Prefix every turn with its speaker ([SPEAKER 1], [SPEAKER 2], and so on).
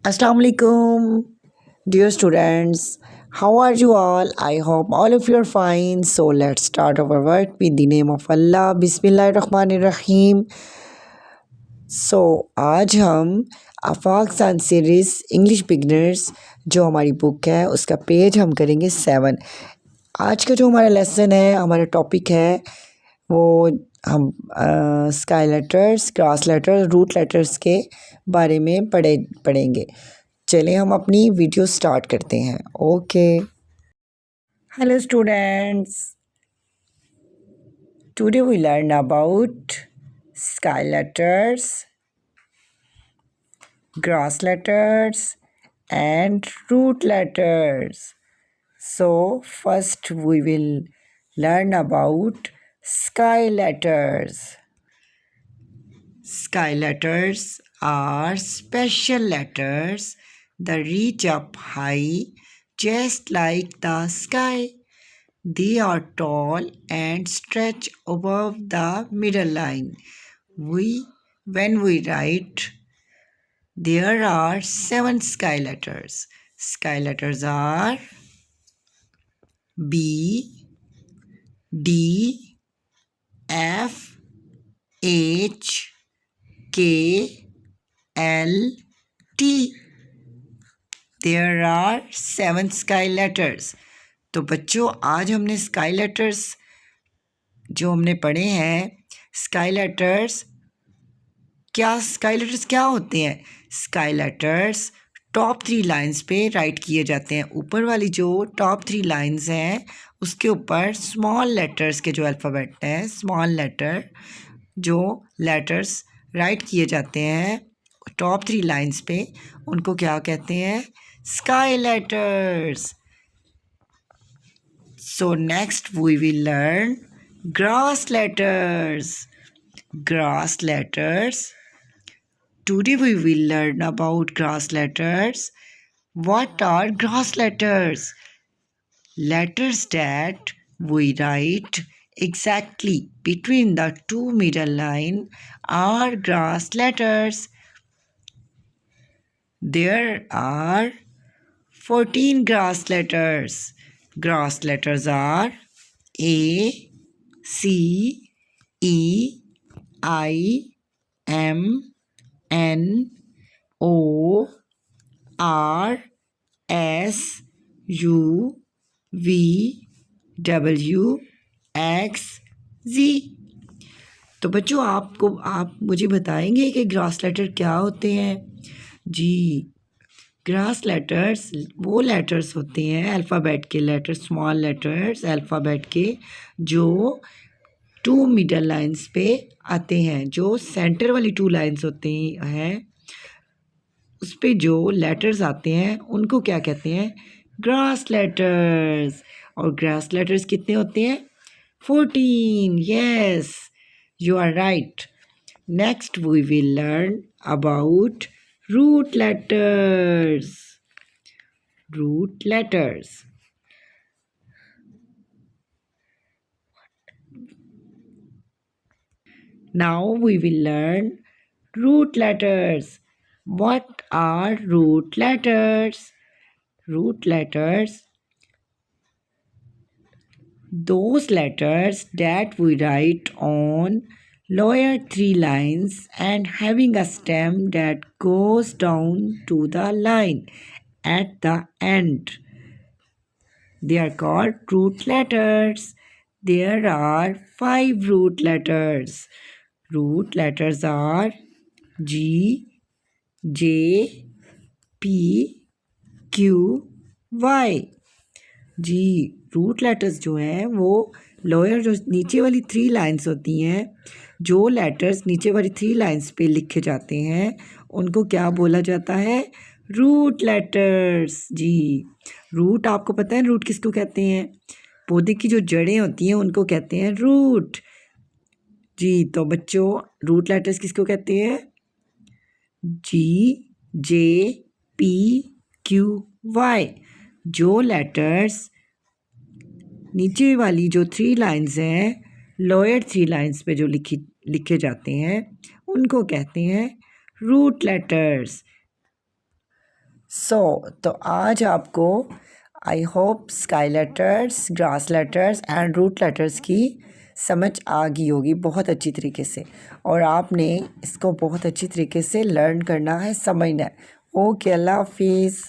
[SPEAKER 1] Assalamu alaikum, dear students. How are you all? I hope all of you are fine. So let's start our work with the name of Allah. Bismillahirrahmanirrahim. So आज हम आफाक science series English beginners जो हमारी book है उसका page हम करेंगे 7। आज का जो हमारा लेसन है, हमारा टॉपिक है वो हम sky letters, grass letters, root letters के बारे में पढ़ेंगे। चलिए हम अपनी वीडियो स्टार्ट करते हैं। Okay, hello students, today we learn about sky letters, grass letters and root letters. So first we will learn about sky letters. Sky letters are special letters that reach up high just like the sky. They are tall and stretch above the middle line. When we write, there are 7 sky letters. Sky letters are B, D, F, H, K, L, T. There are 7 sky letters. तो बच्चों आज हमने sky letters जो हमने पढ़े हैं, sky letters क्या होते हैं? स्काई लेटर्स टॉप 3 लाइंस पे राइट किए जाते हैं। ऊपर वाली जो टॉप 3 लाइंस हैं उसके ऊपर स्मॉल लेटर्स के जो अल्फ़ाबेट हैं, स्मॉल लेटर जो लेटर्स राइट किए जाते हैं टॉप 3 लाइंस पे, उनको क्या कहते हैं? Sky letters. So next we will learn grass letters. Grass letters. Today we will learn about grass letters. What are grass letters? Letters that we write exactly between the two middle line are grass letters. There are 14 grass letters. Grass letters are A, C, E, I, M, N, O, R, S, U, V, W, X, Z। तो बच्चों आप मुझे बताएंगे कि grass letter क्या होते हैं? जी, grass letters वो लेटर्स होते हैं, अल्फ़ाबेट के लेटर्स, स्मॉल लेटर्स अल्फ़ाबेट के, जो 2 मिडल लाइंस पे आते हैं। जो सेंटर वाली 2 लाइंस होते हैं उस पे जो लेटर्स आते हैं उनको क्या कहते हैं? Grass letters. और ग्रास लेटर्स कितने होते हैं? 14। Yes, you are right. Next we will learn about root letters. Root letters. Now we will learn root letters. What are root letters? Root letters, those letters that we write on lower 3 lines and having a stem that goes down to the line at the end. They are called root letters. There are 5 root letters. Root letters are G, J, P, Q, Y. Ji, root letters जो हैं वो lower जो नीचे वाली 3 lines होती हैं, जो letters नीचे वाली 3 लाइंस पे लिखे जाते हैं उनको क्या बोला जाता है? Root letters. जी, रूट आपको पता है रूट किसको कहते हैं? पौधे की जो जड़ें होती हैं उनको कहते हैं रूट। जी, तो बच्चों रूट लेटर्स किसको कहते हैं? जी, जे, पी, क्यू, वाई। जो लेटर्स नीचे वाली जो 3 लाइंस हैं, लोअर 3 लाइंस पे जो लिखे जाते हैं उनको कहते हैं रूट लेटर्स। तो आज आपको I hope sky letters, grass letters and root letters की समझ आ गई होगी बहुत अच्छी तरीके से, और आपने इसको बहुत अच्छी तरीके से लर्न करना है, समझना है। ओके, अल्लाह हाफिज़।